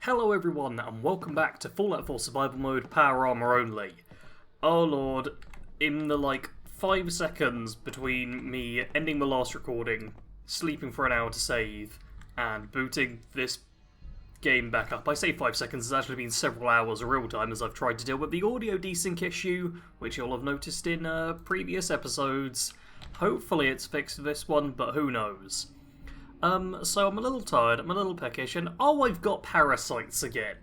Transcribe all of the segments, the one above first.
Hello everyone and welcome back to Fallout 4 Survival Mode Power Armour Only. Oh lord, in the 5 seconds between me ending the last recording, sleeping for an hour to save, and booting this game back up. I say 5 seconds, it's actually been several hours of real time as I've tried to deal with the audio desync issue, which you'll have noticed in previous episodes. Hopefully it's fixed this one, but who knows. So I'm a little tired, I'm a little peckish, and oh, I've got parasites again.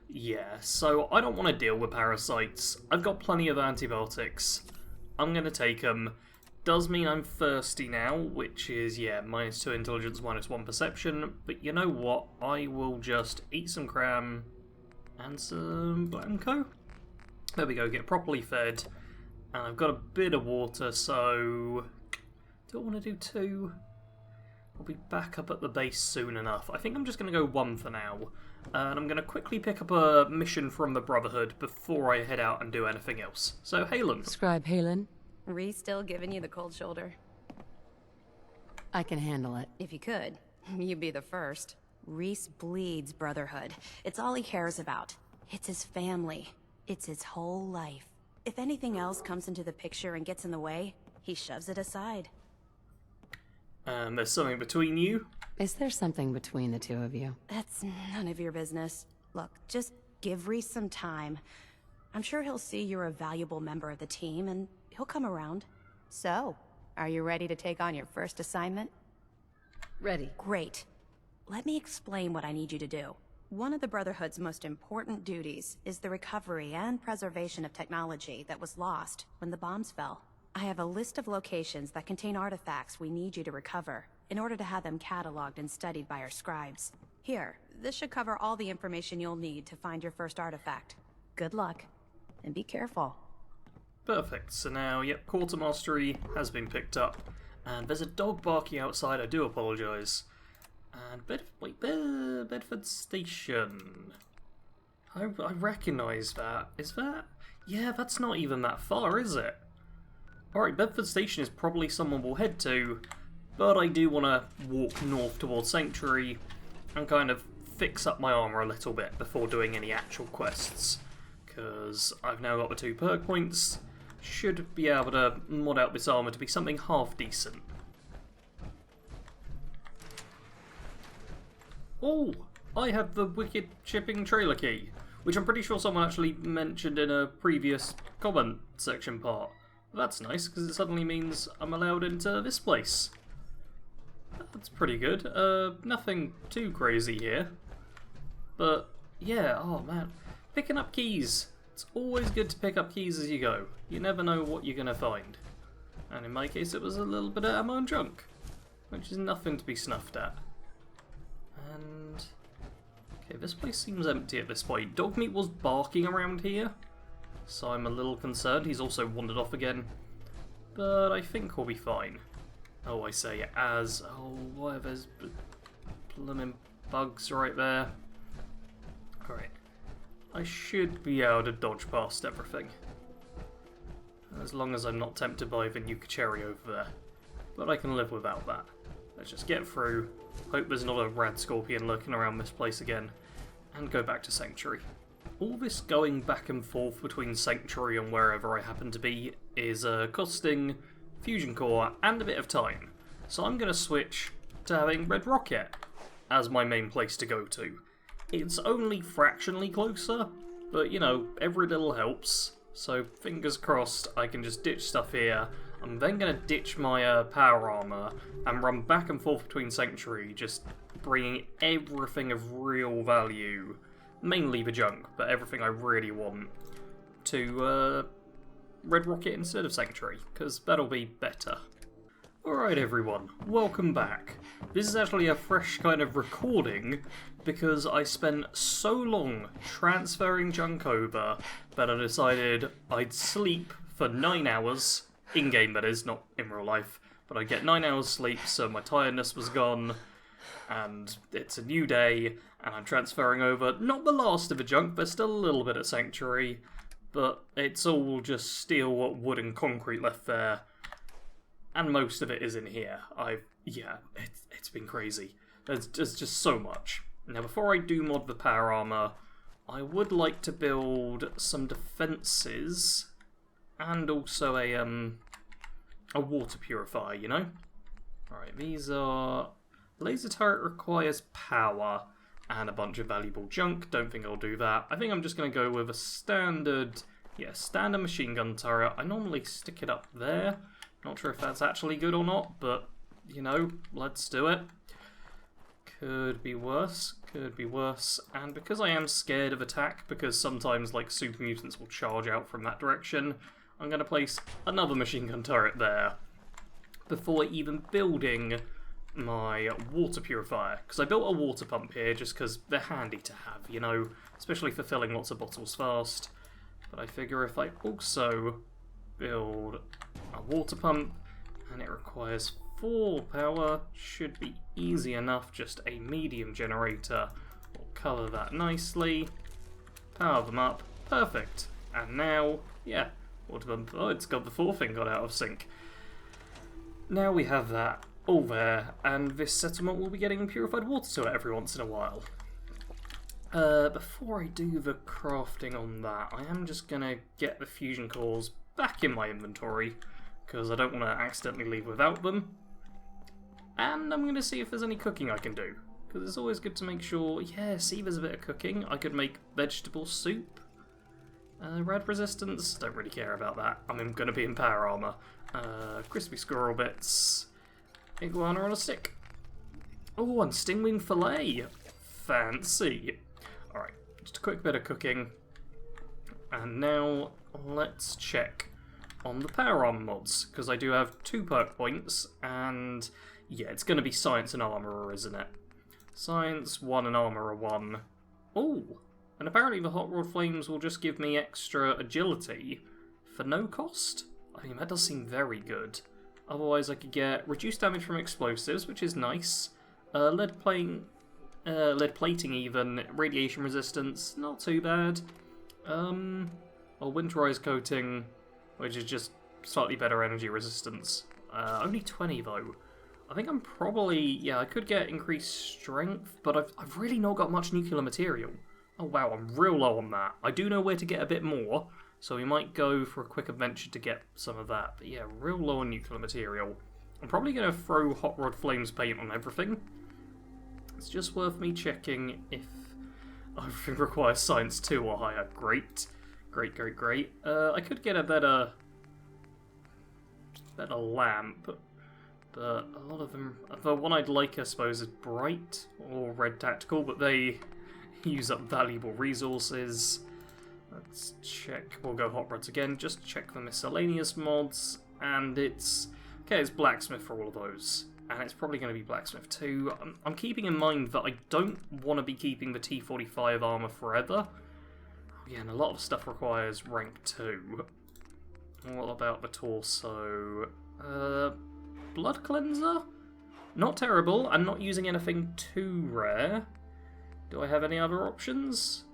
Yeah, so I don't want to deal with parasites. I've got plenty of antibiotics. I'm gonna take them. Does mean I'm thirsty now, which is, yeah, -2 intelligence, -1 perception, but you know what? I will just eat some cram and some blanco. There we go, get properly fed. And I've got a bit of water, so do I want to do 2? I'll be back up at the base soon enough. I think I'm just going to go 1 for now. And I'm going to quickly pick up a mission from the Brotherhood before I head out and do anything else. So, Halen. Scribe Halen. Rhys still giving you the cold shoulder? I can handle it. If you could, you'd be the first. Rhys bleeds Brotherhood. It's all he cares about. It's his family. It's his whole life. If anything else comes into the picture and gets in the way, he shoves it aside. There's something between you? Is there something between the two of you? That's none of your business. Look, just give Rhys some time. I'm sure he'll see you're a valuable member of the team, and he'll come around. So, are you ready to take on your first assignment? Ready. Great. Let me explain what I need you to do. One of the Brotherhood's most important duties is the recovery and preservation of technology that was lost when the bombs fell. I have a list of locations that contain artifacts we need you to recover in order to have them cataloged and studied by our scribes. Here, this should cover all the information you'll need to find your first artifact. Good luck, and be careful. Perfect. So now, yep, Quarter Mastery has been picked up. And there's a dog barking outside, I do apologise. And Bedford Station. I recognise that. Is that? Yeah, that's not even that far, is it? Alright, Bedford Station is probably someone we'll head to, but I do want to walk north towards Sanctuary and kind of fix up my armour a little bit before doing any actual quests, because I've now got the 2 perk points, should be able to mod out this armour to be something half decent. Oh, I have the Wicked Shipping Trailer Key, which I'm pretty sure someone actually mentioned in a previous comment section part. That's nice, because it suddenly means I'm allowed into this place. That's pretty good. Nothing too crazy here. But, yeah, oh man. Picking up keys. It's always good to pick up keys as you go. You never know what you're going to find. And in my case it was a little bit of ammo and junk, which is nothing to be snuffed at. And okay, this place seems empty at this point. Dogmeat was barking around here, so I'm a little concerned. He's also wandered off again, but I think we'll be fine. Oh, I say as... oh, why, there's blooming bugs right there. Alright. I should be able to dodge past everything, as long as I'm not tempted by the nuka cherry over there. But I can live without that. Let's just get through, hope there's not a rad scorpion lurking around this place again, and go back to Sanctuary. All this going back and forth between Sanctuary and wherever I happen to be is costing Fusion Core and a bit of time. So I'm going to switch to having Red Rocket as my main place to go to. It's only fractionally closer, but you know, every little helps. So fingers crossed I can just ditch stuff here. I'm then going to ditch my power armour and run back and forth between Sanctuary, just bringing everything of real value, mainly the junk, but everything I really want, to Red Rocket instead of Sanctuary, because that'll be better. Alright everyone, welcome back. This is actually a fresh kind of recording, because I spent so long transferring junk over that I decided I'd sleep for 9 hours, in-game that is, not in real life, but I'd get 9 hours sleep so my tiredness was gone, and it's a new day, and I'm transferring over, not the last of the junk, there's still a little bit at Sanctuary, but it's all just steel, wood and concrete left there, and most of it is in here. Yeah, it's been crazy. There's just so much. Now, before I do mod the power armor, I would like to build some defenses and also a water purifier, you know? Alright, these are... Laser turret requires power and a bunch of valuable junk. Don't think I'll do that. I think I'm just going to go with a standard... Yeah, standard machine gun turret. I normally stick it up there. Not sure if that's actually good or not, but, you know, let's do it. Could be worse. Could be worse. And because I am scared of attack, because sometimes, like, super mutants will charge out from that direction, I'm going to place another machine gun turret there before even building my water purifier. Because I built a water pump here just because they're handy to have, you know, especially for filling lots of bottles fast. But I figure if I also build a water pump, and it requires 4 power, should be easy enough. Just a medium generator will cover that nicely. Power them up. Perfect. And now, yeah, water pump. Oh, it's got the 4 thing got out of sync. Now we have that all there, and this settlement will be getting purified water to it every once in a while. Before I do the crafting on that, I am just going to get the fusion cores back in my inventory, because I don't want to accidentally leave without them. And I'm going to see if there's any cooking I can do, because it's always good to make sure, yeah, see there's a bit of cooking. I could make vegetable soup. Red resistance, don't really care about that. I'm going to be in power armor. Crispy squirrel bits. Iguana on a stick. Oh, and stingwing fillet. Fancy. Alright, just a quick bit of cooking. And now let's check on the power armor mods, because I do have 2 perk points, and yeah, it's going to be science and armorer, isn't it? Science 1 and armorer 1. Oh, and apparently the hot rod flames will just give me extra agility for no cost. I mean, that does seem very good. Otherwise I could get reduced damage from explosives, which is nice. Lead plating even, radiation resistance, not too bad. Or winterized coating, which is just slightly better energy resistance. Only 20 though. I think I'm probably, yeah, I could get increased strength, but I've really not got much nuclear material. Oh wow, I'm real low on that. I do know where to get a bit more, so we might go for a quick adventure to get some of that. But yeah, real low on nuclear material. I'm probably going to throw Hot Rod Flames paint on everything. It's just worth me checking if everything requires Science 2 or higher. Great. Great, great, great. I could get a better lamp, but a lot of them... The one I'd like, I suppose, is Bright or Red Tactical, but they use up valuable resources. Let's check. We'll go Hot Rods again. Just check the miscellaneous mods, and it's... Okay, it's Blacksmith for all of those. And it's probably going to be Blacksmith too. I'm keeping in mind that I don't want to be keeping the T45 armor forever. Yeah, and a lot of stuff requires rank 2. What about the torso? Blood Cleanser? Not terrible. I'm not using anything too rare. Do I have any other options?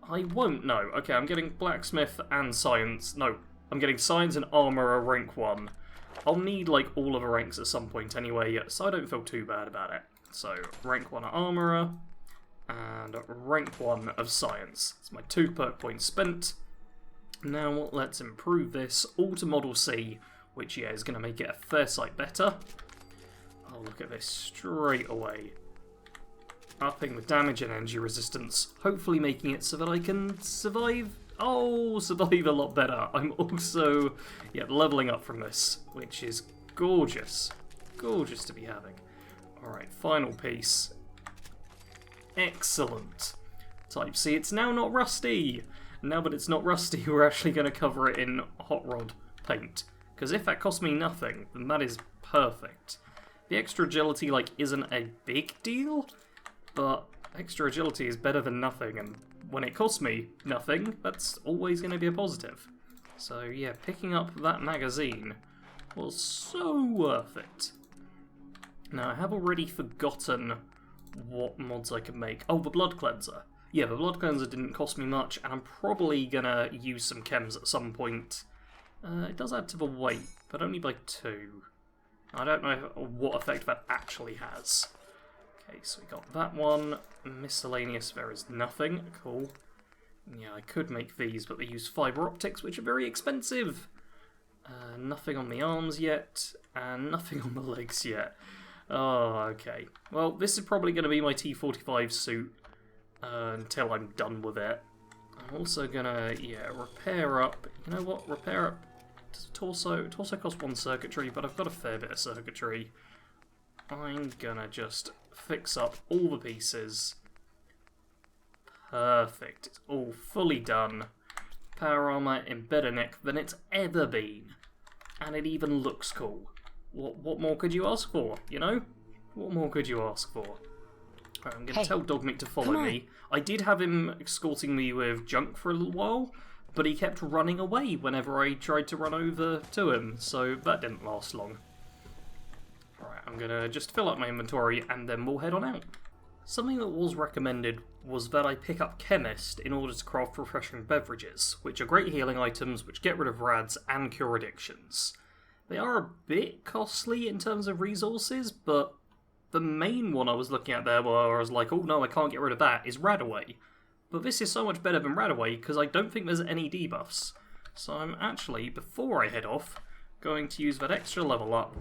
I won't know. Okay, I'm getting Blacksmith and Science. No, I'm getting Science and Armorer rank 1. I'll need, like, all of the ranks at some point anyway, so I don't feel too bad about it. So, rank 1 Armourer, and rank 1 of Science. It's my 2 perk points spent. Now, let's improve this all to Model C, which, yeah, is going to make it a fair sight better. I'll look at this straight away. Upping the damage and energy resistance, hopefully making it so that I can survive. Oh, survive a lot better. I'm also, yeah, leveling up from this, which is gorgeous. Gorgeous to be having. Alright, final piece. Excellent. Type C, it's now not rusty. Now that it's not rusty, we're actually going to cover it in hot rod paint. Because if that costs me nothing, then that is perfect. The extra agility, like, isn't a big deal, but extra agility is better than nothing, and when it costs me nothing, that's always going to be a positive. So yeah, picking up that magazine was so worth it. Now, I have already forgotten what mods I could make. Oh, the Blood Cleanser. Yeah, the Blood Cleanser didn't cost me much, and I'm probably going to use some chems at some point. It does add to the weight, but only by 2. I don't know what effect that actually has. Okay, so we got that one. Miscellaneous, there is nothing. Cool. Yeah, I could make these, but they use fibre optics, which are very expensive. Nothing on the arms yet, and nothing on the legs yet. Oh, okay. Well, this is probably going to be my T-45 suit until I'm done with it. I'm also going to, yeah, repair up. You know what? Repair up. Does torso cost 1 circuitry, but I've got a fair bit of circuitry. I'm going to just fix up all the pieces. Perfect. It's all fully done. Power armor in better nick than it's ever been. And it even looks cool. What more could you ask for, you know? What more could you ask for? Right, I'm going to tell Dogmeat to follow me. I did have him escorting me with junk for a little while, but he kept running away whenever I tried to run over to him, so that didn't last long. Alright, I'm going to just fill up my inventory and then we'll head on out. Something that was recommended was that I pick up Chemist in order to craft refreshing beverages, which are great healing items which get rid of rads and cure addictions. They are a bit costly in terms of resources, but the main one I was looking at there where I was like, oh no, I can't get rid of that, is Radaway. But this is so much better than Radaway because I don't think there's any debuffs. So I'm actually, before I head off, going to use that extra level up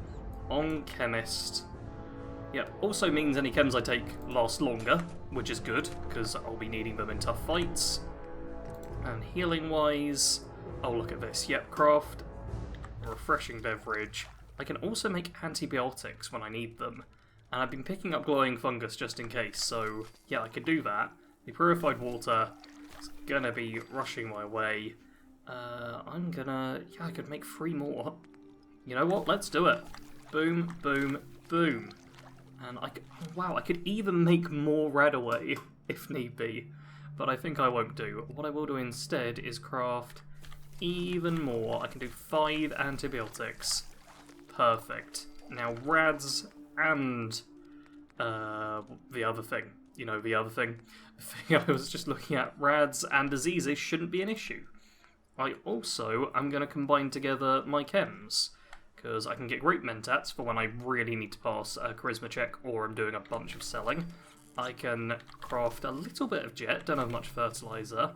on Chemist. Yep, also means any chems I take last longer, which is good, because I'll be needing them in tough fights. And healing-wise, oh look at this, yep, craft, refreshing beverage. I can also make antibiotics when I need them, and I've been picking up glowing fungus just in case, so yeah, I could do that. The purified water is gonna be rushing my way. I could make 3 more. You know what, let's do it. Boom, boom, boom. And I could even make more Radaway if need be, but I think I won't do. What I will do instead is craft even more. I can do 5 antibiotics. Perfect. Now rads and the other thing. You know, the other thing. The thing I was just looking at, rads and diseases shouldn't be an issue. I also am going to combine together my chems, because I can get great mentats for when I really need to pass a charisma check or I'm doing a bunch of selling. I can craft a little bit of jet, don't have much fertilizer.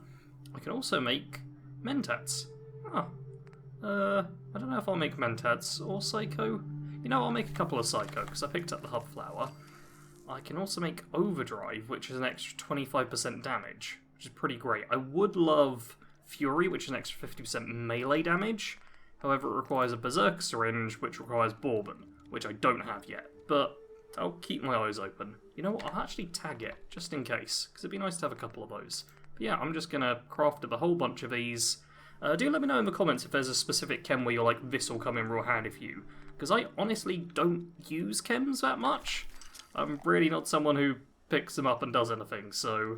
I can also make mentats. I don't know if I'll make mentats or psycho. You know, I'll make a couple of psycho because I picked up the hub flower. I can also make overdrive, which is an extra 25% damage, which is pretty great. I would love fury, which is an extra 50% melee damage. However, it requires a berserk syringe, which requires bourbon, which I don't have yet, but I'll keep my eyes open. You know what, I'll actually tag it, just in case, because it'd be nice to have a couple of those. But yeah, I'm just going to craft up a whole bunch of these. Do let me know in the comments if there's a specific chem where you're like, this will come in real handy for you, because I honestly don't use chems that much. I'm really not someone who picks them up and does anything, so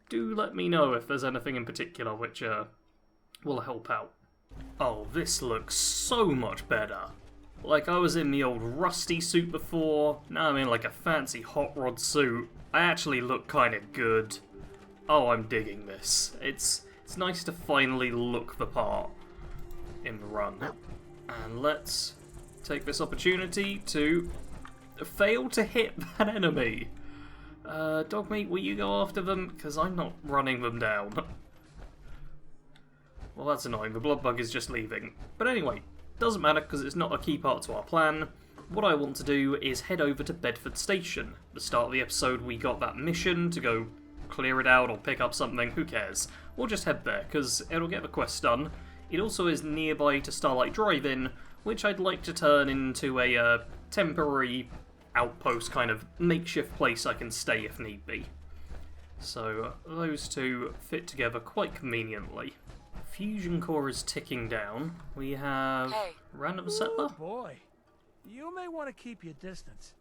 do let me know if there's anything in particular which will help out. Oh, this looks so much better. Like, I was in the old rusty suit before, now I'm in like a fancy hot rod suit. I actually look kind of good. Oh, I'm digging this. It's nice to finally look the part in the run. And let's take this opportunity to fail to hit that enemy. Dogmeat, will you go after them? Because I'm not running them down. Well, that's annoying. The blood bug is just leaving. But anyway, doesn't matter because it's not a key part to our plan. What I want to do is head over to Bedford Station. At the start of the episode, we got that mission to go clear it out or pick up something. Who cares? We'll just head there because it'll get the quest done. It also is nearby to Starlight Drive-In, which I'd like to turn into a temporary outpost kind of makeshift place I can stay if need be. So those two fit together quite conveniently. Fusion core is ticking down. We have random settler. Oh boy, you may want to keep your distance.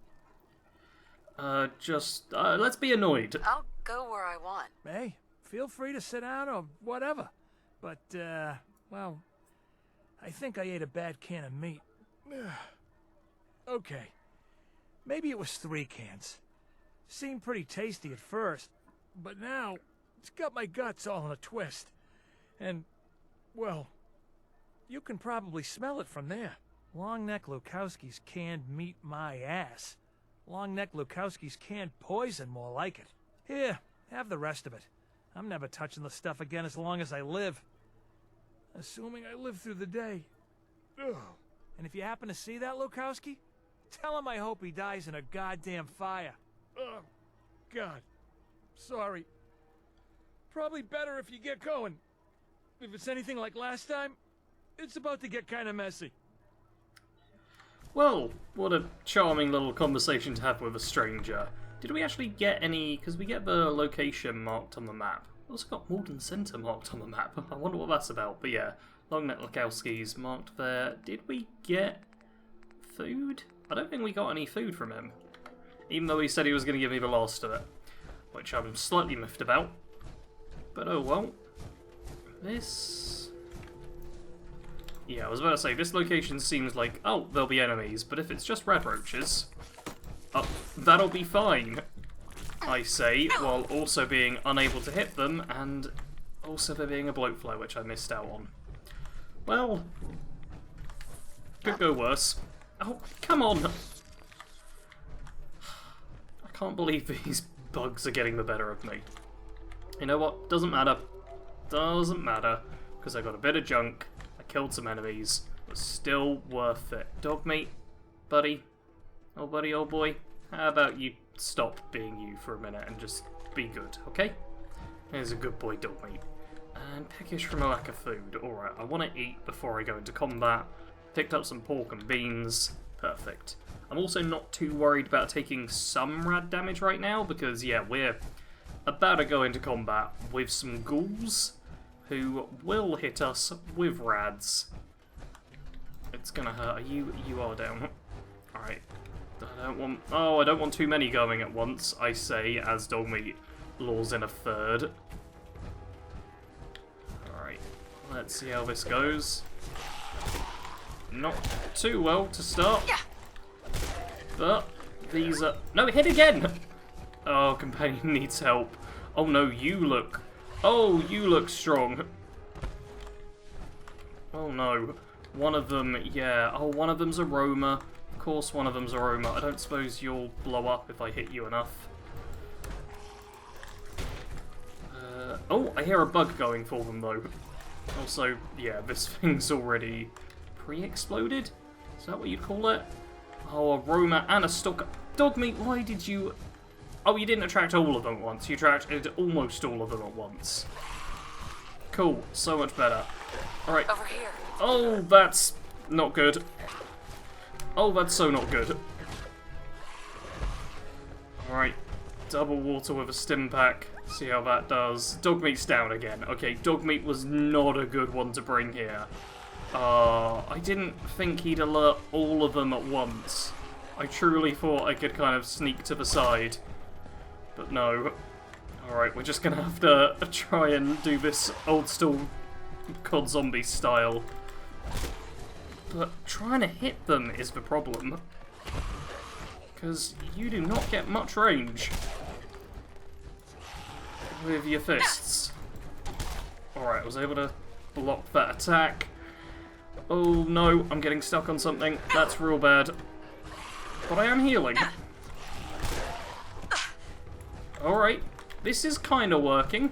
Let's be annoyed. I'll go where I want. Hey, feel free to sit down or whatever. But, well, I think I ate a bad can of meat. Okay, maybe it was 3 cans. Seemed pretty tasty at first, but now it's got my guts all in a twist. And, well, you can probably smell it from there. Longneck Lukowski's canned meat my ass. Long-necked Lukowski's canned poison, more like it. Here, have the rest of it. I'm never touching the stuff again as long as I live. Assuming I live through the day. Ugh. And if you happen to see that Lukowski, tell him I hope he dies in a goddamn fire. Oh, God. Sorry. Probably better if you get going. If it's anything like last time, it's about to get kind of messy. Well, what a charming little conversation to have with a stranger. Did we actually get any... because we get the location marked on the map. We also got Malden Centre marked on the map. I wonder what that's about. But yeah, Long-neck Lukowski's marked there. Did we get food? I don't think we got any food from him. Even though he said he was going to give me the last of it. Which I'm slightly miffed about. But oh well. This... yeah, I was about to say, this location seems like, oh, there'll be enemies, but if it's just red roaches, oh, that'll be fine, I say, while also being unable to hit them, and also there being a bloatfly, which I missed out on. Well, could go worse. Oh, come on! I can't believe these bugs are getting the better of me. You know what? Doesn't matter. Doesn't matter, because I got a bit of junk. Killed some enemies, was still worth it. Dog meat, buddy, old boy, how about you stop being you for a minute and just be good, okay? There's a good boy, dog meat. And peckish from a lack of food. Alright, I want to eat before I go into combat. Picked up some pork and beans. Perfect. I'm also not too worried about taking some rad damage right now, because yeah, we're about to go into combat with some ghouls who will hit us with rads. It's gonna hurt. You are down. Alright. I don't want too many going at once, I say, as Dogmeat laws in a third. Alright. Let's see how this goes. Not too well to start. But these are... no, hit again! Oh, companion needs help. Oh no, you look... oh, you look strong. Oh no. One of them, yeah. Oh, one of them's a roamer. Of course one of them's a roamer. I don't suppose you'll blow up if I hit you enough. Oh, I hear a bug going for them though. Also, yeah, this thing's already pre-exploded? Is that what you'd call it? Oh, a roamer and a stalker. Dogmeat, why did you... oh, you didn't attract all of them at once. You attracted almost all of them at once. Cool. So much better. Alright. Over here. Oh, that's not good. Oh, that's so not good. Alright. Double water with a stim pack. See how that does. Dogmeat's down again. Okay, Dogmeat was not a good one to bring here. I didn't think he'd alert all of them at once. I truly thought I could kind of sneak to the side. But no. Alright, we're just gonna have to try and do this old school COD zombie style. But trying to hit them is the problem. Because you do not get much range with your fists. Alright, I was able to block that attack. Oh no, I'm getting stuck on something. That's real bad. But I am healing. Alright, this is kind of working.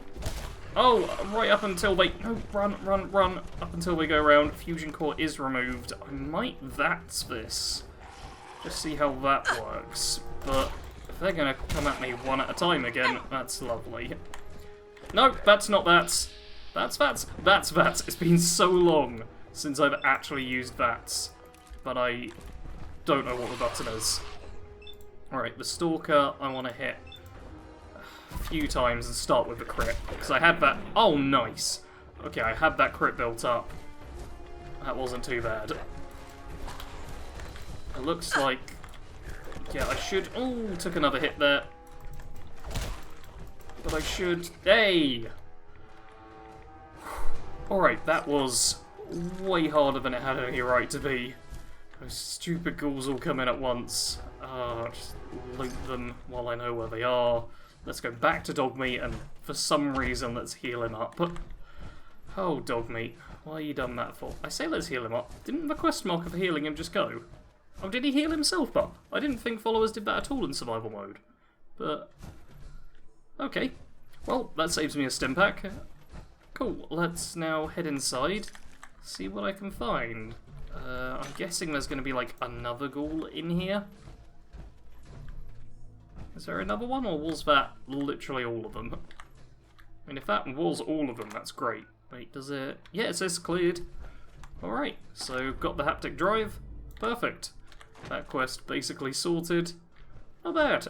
Oh, right up until they... no, run. Up until they go around. Fusion core is removed. I might that's this. Just see how that works. But if they're going to come at me one at a time again, that's lovely. No, that's not that. That's that. It's been so long since I've actually used that. But I don't know what the button is. Alright, the Stalker I want to hit a few times and start with a crit. Because I had that... oh, nice. Okay, I had that crit built up. That wasn't too bad. It looks like... yeah, I should... oh, took another hit there. But I should... hey! Alright, that was way harder than it had any right to be. Those stupid ghouls all come in at once. Just loot them while I know where they are. Let's go back to Dogmeat and for some reason let's heal him up. Oh, Dogmeat, why are you done that for? I say let's heal him up. Didn't the quest marker for healing him just go? Oh, did he heal himself up? I didn't think followers did that at all in survival mode. But... okay. Well, that saves me a stim pack. Cool, let's now head inside, see what I can find. I'm guessing there's going to be like another ghoul in here. Is there another one, or was that literally all of them? I mean, if that was all of them, that's great. Wait, does it... yeah, it says cleared. Alright, so got the haptic drive. Perfect. That quest basically sorted. Not bad.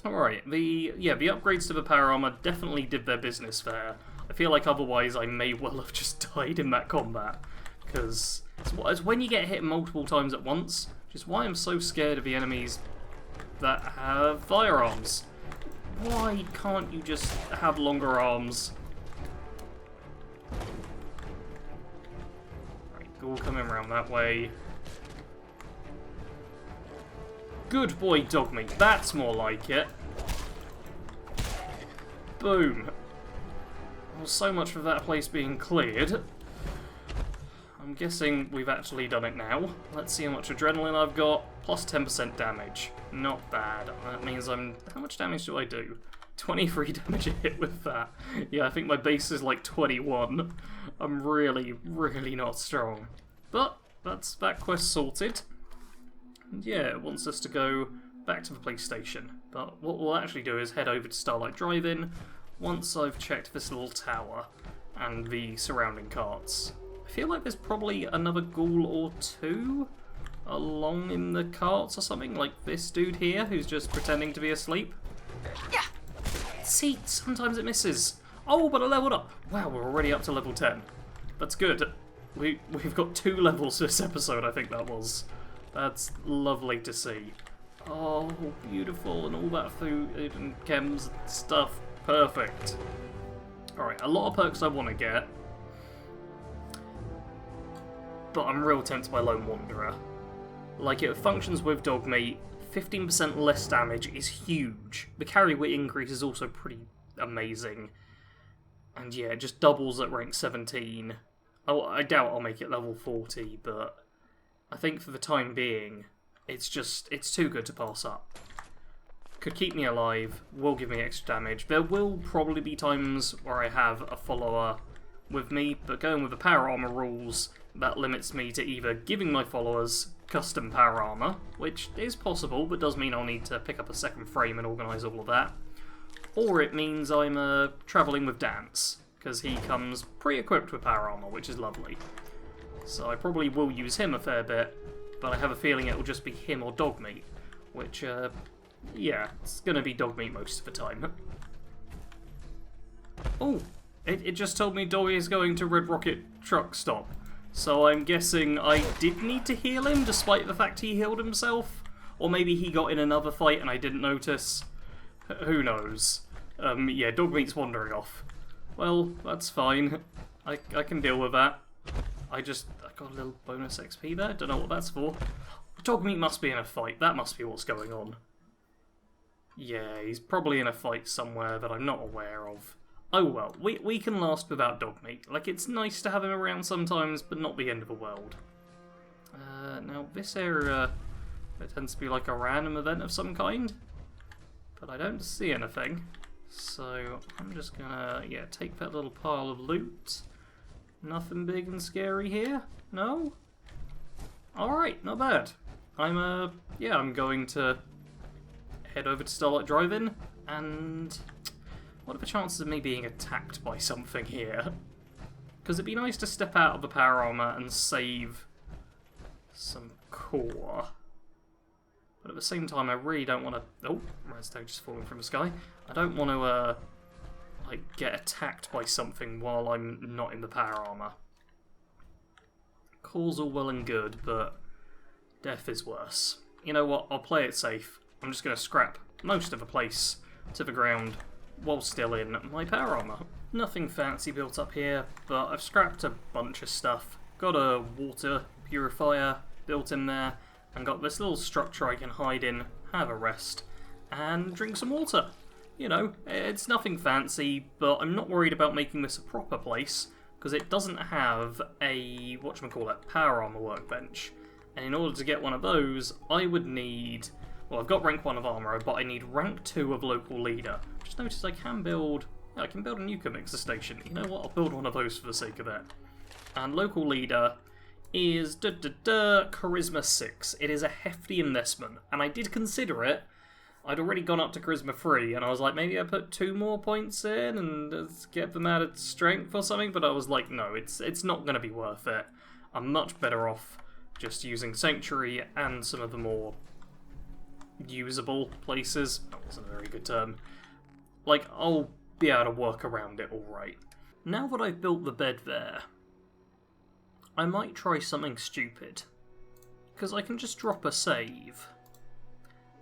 Alright, the upgrades to the power armor definitely did their business there. I feel like otherwise I may well have just died in that combat. Because it's when you get hit multiple times at once, which is why I'm so scared of the enemies that have firearms. Why can't you just have longer arms? Right, ghoul coming around that way. Good boy, Dogmeat. That's more like it. Boom. Well, so much for that place being cleared. I'm guessing we've actually done it now. Let's see how much adrenaline I've got. Plus 10% damage. Not bad. That means I'm... how much damage do I do? 23 damage a hit with that. Yeah, I think my base is like 21. I'm really, really not strong. But that's that quest sorted. And yeah, it wants us to go back to the police station. But what we'll actually do is head over to Starlight Drive-In once I've checked this little tower and the surrounding carts. I feel like there's probably another ghoul or two along in the carts or something, like this dude here who's just pretending to be asleep. Yeah. See, sometimes it misses. Oh, but I leveled up. Wow, we're already up to level 10. That's good. We've got 2 levels this episode, I think that was. That's lovely to see. Oh, beautiful, and all that food and chems and stuff. Perfect. Alright, a lot of perks I want to get. But I'm real tempted by Lone Wanderer. Like, it functions with Dogmeat. 15% less damage is huge. The carry weight increase is also pretty amazing. And yeah, it just doubles at rank 17. Oh, I doubt I'll make it level 40, but I think for the time being, it's too good to pass up. Could keep me alive, will give me extra damage. There will probably be times where I have a follower with me, but going with the power armor rules, that limits me to either giving my followers custom power armor, which is possible, but does mean I'll need to pick up a second frame and organise all of that, or it means I'm travelling with Dance, because he comes pre-equipped with power armor, which is lovely. So I probably will use him a fair bit, but I have a feeling it will just be him or Dogmeat, which, yeah, it's going to be Dogmeat most of the time. Oh, it just told me Doggy is going to Red Rocket truck stop. So I'm guessing I did need to heal him, despite the fact he healed himself? Or maybe he got in another fight and I didn't notice? Who knows? Yeah, Dogmeat's wandering off. Well, that's fine. I can deal with that. I got a little bonus XP there, don't know what that's for. Dogmeat must be in a fight, that must be what's going on. Yeah, he's probably in a fight somewhere that I'm not aware of. Oh well, we can last without Dogmeat. Like, it's nice to have him around sometimes, but not the end of the world. Now, this area, there tends to be like a random event of some kind, but I don't see anything. So, I'm just gonna, yeah, take that little pile of loot. Nothing big and scary here? No? Alright, not bad. I'm going to head over to Starlight Drive-In, and what are the chances of me being attacked by something here? Because it'd be nice to step out of the power armor and save some core. But at the same time, I really don't want to... oh, redstone just falling from the sky. I don't want to, like, get attacked by something while I'm not in the power armor. Core's all well and good, but death is worse. You know what? I'll play it safe. I'm just going to scrap most of the place to the ground while still in my power armor. Nothing fancy built up here, but I've scrapped a bunch of stuff. Got a water purifier built in there, and got this little structure I can hide in, have a rest, and drink some water. You know, it's nothing fancy, but I'm not worried about making this a proper place, because it doesn't have a, whatchamacallit, power armor workbench. And in order to get one of those, I would need... Well, I've got rank 1 of armour, but I need rank 2 of local leader. Just noticed I can build... Yeah, I can build a nuka mixer station. You know what? I'll build one of those for the sake of it. And local leader is charisma 6. It is a hefty investment, and I did consider it. I'd already gone up to charisma 3, and I was like, maybe I put 2 more points in and get them added strength or something, but I was like, no, it's not going to be worth it. I'm much better off just using sanctuary and some of the more usable places. That wasn't a very good term. Like, I'll be able to work around it alright. Now that I've built the bed there, I might try something stupid. Because I can just drop a save.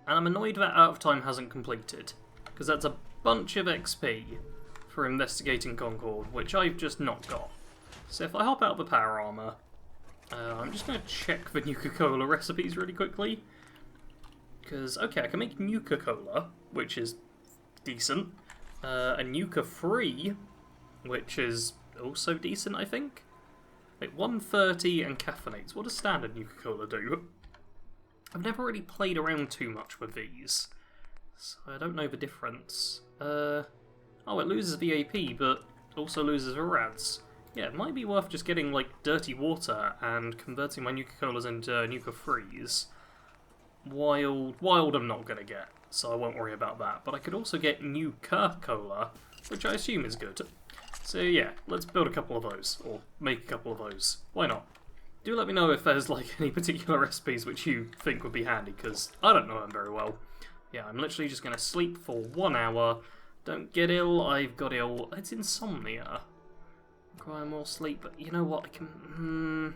And I'm annoyed that out of time hasn't completed. Because that's a bunch of XP for investigating Concord, which I've just not got. So if I hop out of the power armour, I'm just going to check the Nuka-Cola recipes really quickly. Because, okay, I can make Nuka-Cola, which is decent. A Nuka-Free, which is also decent, I think. Wait, 130 and caffeinates. What does standard Nuka-Cola do? I've never really played around too much with these, so I don't know the difference. Oh, it loses VAP, but also loses the rads. Yeah, it might be worth just getting, like, dirty water and converting my Nuka-Colas into Nuka-Frees. Wild I'm not going to get, so I won't worry about that. But I could also get Nuka-Cola, which I assume is good. So yeah, let's build a couple of those, or make a couple of those. Why not? Do let me know if there's, like, any particular recipes which you think would be handy, because I don't know them very well. Yeah, I'm literally just going to sleep for 1 hour. Don't get ill, I've got ill. It's insomnia. Require more sleep, but you know what, I can...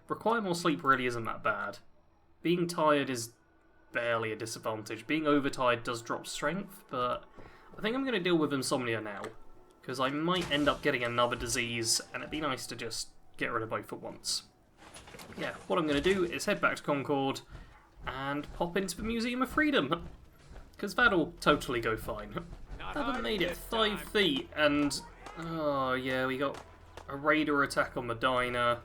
Require more sleep really isn't that bad. Being tired is barely a disadvantage. Being overtired does drop strength, but I think I'm going to deal with insomnia now. Because I might end up getting another disease, and it'd be nice to just get rid of both at once. Yeah, what I'm going to do is head back to Concord and pop into the Museum of Freedom. Because that'll totally go fine. I haven't made it 5 feet, and... Oh, yeah, we got a raider attack on the diner.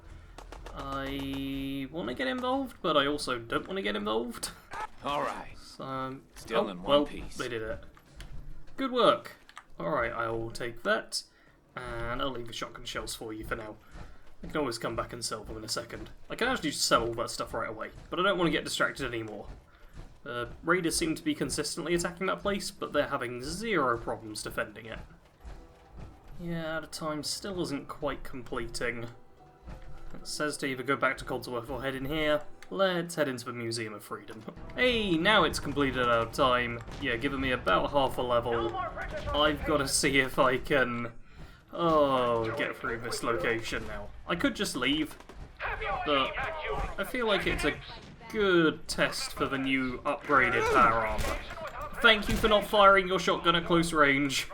I want to get involved, but I also don't want to get involved. Alright. So, Still in one piece. They did it. Good work. Alright, I will take that. And I'll leave the shotgun shells for you for now. I can always come back and sell them in a second. I can actually just sell all that stuff right away, but I don't want to get distracted anymore. Raiders seem to be consistently attacking that place, but they're having 0 problems defending it. Yeah, the time still isn't quite completing. It says to either go back to Codsworth or head in here. Let's head into the Museum of Freedom. Hey, now it's completed out of time. Yeah, giving me about half a level. I've got to see if I can... get through this location now. I could just leave, but I feel like it's a good test for the new upgraded power armor. Thank you for not firing your shotgun at close range.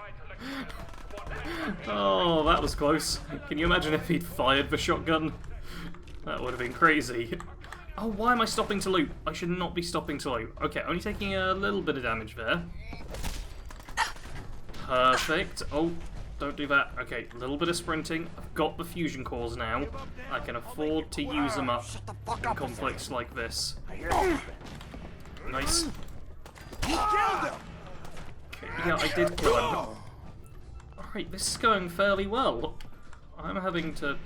Oh, that was close. Can you imagine if he'd fired the shotgun? That would have been crazy. Oh, why am I stopping to loot? I should not be stopping to loot. Okay, only taking a little bit of damage there. Perfect. Oh, don't do that. Okay, a little bit of sprinting. I've got the fusion cores now. I can afford to use them up in conflicts like this. Nice. Okay, yeah, I did kill him. Alright, this is going fairly well. I'm having to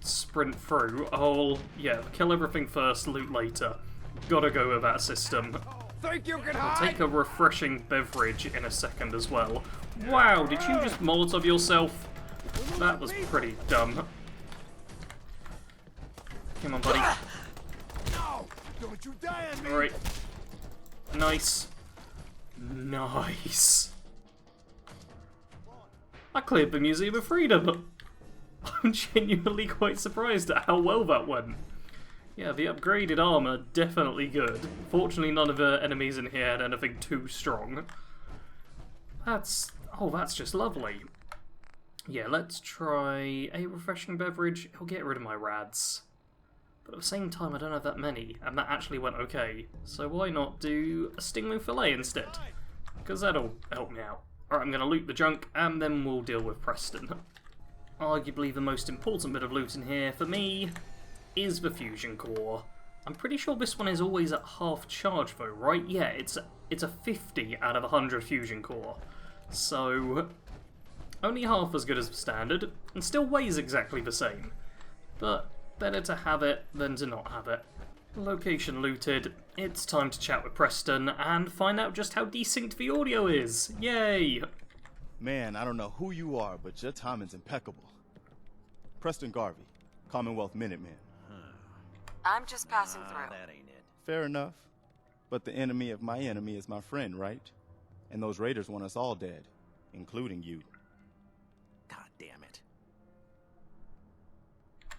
sprint through a whole... Yeah, kill everything first, loot later. Gotta go with that system. I'll take a refreshing beverage in a second as well. Wow, did you just Molotov yourself? That was pretty dumb. Come on, buddy. Alright. Nice. Nice. I cleared the Museum of Freedom. I'm genuinely quite surprised at how well that went. Yeah, the upgraded armor, definitely good. Fortunately, none of the enemies in here had anything too strong. That's just lovely. Yeah, let's try a refreshing beverage. It'll get rid of my rads. But at the same time, I don't have that many, and that actually went okay. So why not do a stingray fillet instead? Because that'll help me out. Alright, I'm going to loot the junk, and then we'll deal with Preston. Arguably the most important bit of loot in here for me is the fusion core. I'm pretty sure this one is always at half charge though, right? Yeah, it's a 50 out of 100 fusion core. So, only half as good as the standard, and still weighs exactly the same. But better to have it than to not have it. Location looted, it's time to chat with Preston and find out just how desynced the audio is. Yay! Man, I don't know who you are, but your timing's impeccable. Preston Garvey, Commonwealth Minuteman. I'm just passing through. That ain't it. Fair enough. But the enemy of my enemy is my friend, right? And those raiders want us all dead, including you. God damn it.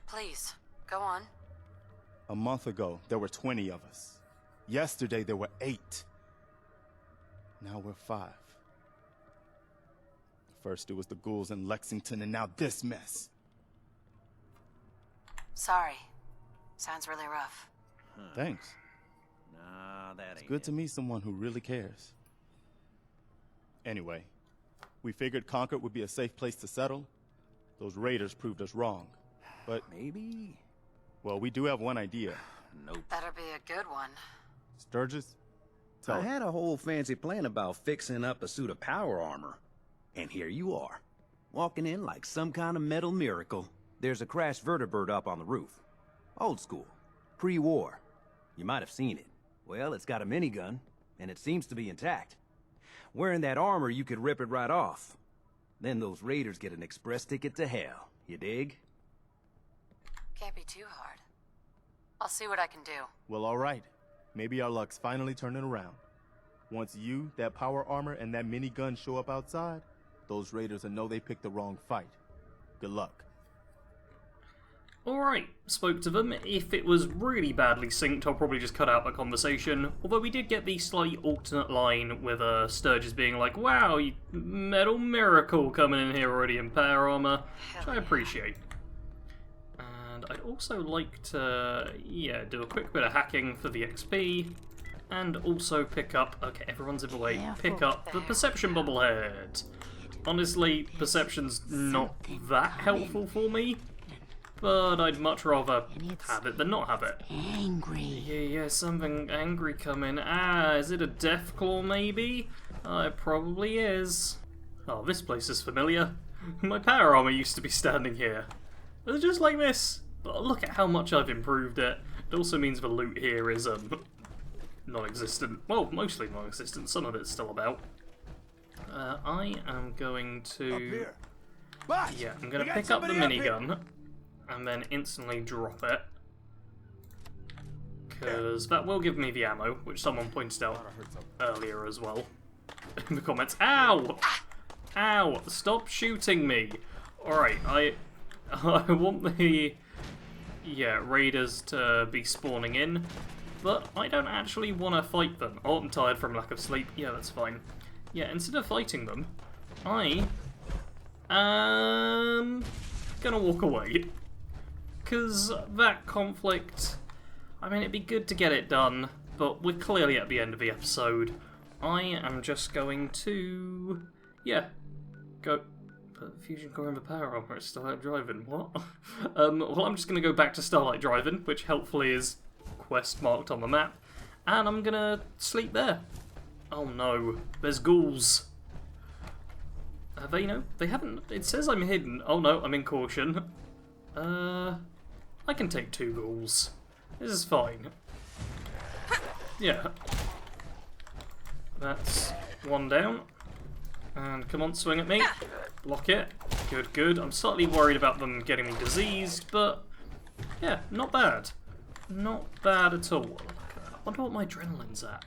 Please, go on. A month ago, there were 20 of us. Yesterday, there were 8. Now we're 5. First, it was the ghouls in Lexington, and now this mess. Sorry. Sounds really rough. Thanks. Nah, that ain't It's good it. to meet someone who really cares. Anyway, we figured Concord would be a safe place to settle. Those raiders proved us wrong. But, Maybe? well, we do have one idea. Nope. Better be a good one. Sturgis? Tell I us. had a whole fancy plan about fixing up a suit of power armor. And here you are, walking in like some kind of metal miracle. There's a crashed vertibird up on the roof. Old school, pre-war. You might have seen it. Well, it's got a minigun, and it seems to be intact. Wearing that armor, you could rip it right off. Then those raiders get an express ticket to hell. You dig? Can't be too hard. I'll see what I can do. Well, all right. Maybe our luck's finally turning around. Once you, that power armor, and that minigun show up outside, those raiders will know they picked the wrong fight. Good luck. Alright, spoke to them. If it was really badly synced, I'll probably just cut out the conversation. Although we did get the slightly alternate line with Sturgis being like, wow, you metal miracle coming in here already in power armor, which I appreciate. And I'd also like to, do a quick bit of hacking for the XP, and also pick up, okay, everyone's in the way, pick up the perception bobblehead. Honestly, perception's not that helpful for me. But I'd much rather have it than not have it. Angry. Yeah, something angry coming. Ah, is it a Deathclaw maybe? It probably is. Oh, this place is familiar. My power armor used to be standing here. It's just like this. But look at how much I've improved it. It also means the loot here is non-existent. Well, mostly non-existent. Some of it's still about. I am going to... Yeah, I'm going to pick up the minigun. And then instantly drop it. Because that will give me the ammo, which someone pointed out earlier as well. In the comments. Ow! Ow! Stop shooting me! Alright, I want the... raiders to be spawning in. But I don't actually want to fight them. Oh, I'm tired from lack of sleep. Yeah, that's fine. Yeah, instead of fighting them, I... gonna walk away. Because that conflict, I mean, it'd be good to get it done, but we're clearly at the end of the episode. I am just going to, go, put the fusion core in the power armor, it's Starlight Driving, what? Well, I'm just going to go back to Starlight Driving, which helpfully is quest marked on the map, and I'm going to sleep there. Oh no, there's ghouls. Have they, they haven't, it says I'm hidden. Oh no, I'm in caution. I can take 2 ghouls. This is fine. Yeah. That's 1 down. And come on, swing at me. Block it. Good, good. I'm slightly worried about them getting me diseased, but yeah, not bad. Not bad at all. I wonder what my adrenaline's at.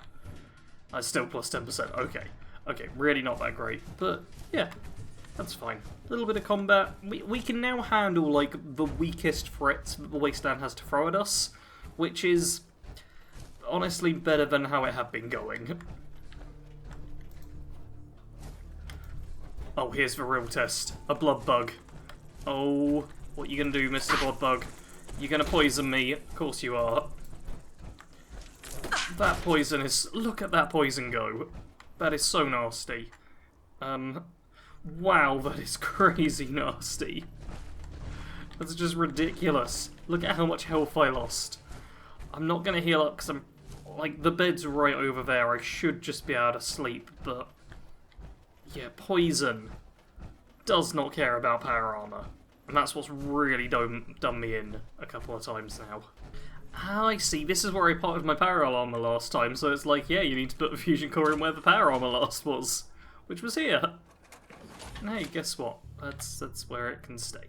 It's still plus 10%. Okay. Okay, really not that great. But yeah, that's fine. A little bit of combat. We can now handle, like, the weakest threats that the Wasteland has to throw at us, which is honestly better than how it had been going. Oh, here's the real test. A blood bug. Oh, what you gonna do, Mr. Blood Bug? You're gonna poison me. Of course you are. That poison is... Look at that poison go. That is so nasty. Wow, that is crazy nasty. That's just ridiculous. Look at how much health I lost. I'm not going to heal up because I'm... Like, the bed's right over there. I should just be able to sleep, but... Yeah, poison does not care about power armor. And that's what's really done me in a couple of times now. Ah, I see. This is where I parted my power armor last time, so it's like, yeah, you need to put the fusion core in where the power armor last was, which was here. And hey, guess what? That's where it can stay.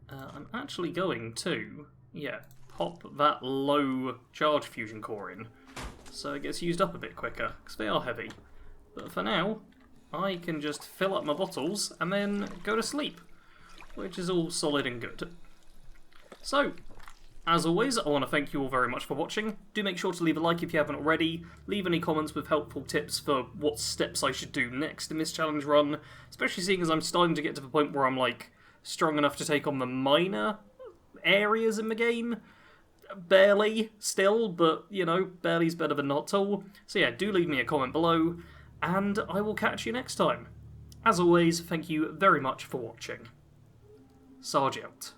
I'm actually going to, yeah, pop that low charge fusion core in, so it gets used up a bit quicker, because they are heavy. But for now, I can just fill up my bottles and then go to sleep, which is all solid and good. So, as always, I want to thank you all very much for watching. Do make sure to leave a like if you haven't already. Leave any comments with helpful tips for what steps I should do next in this challenge run, especially seeing as I'm starting to get to the point where I'm, like, strong enough to take on the minor areas in the game. Barely, still, but, you know, barely's better than not at all. So yeah, do leave me a comment below, and I will catch you next time. As always, thank you very much for watching. Sarge out.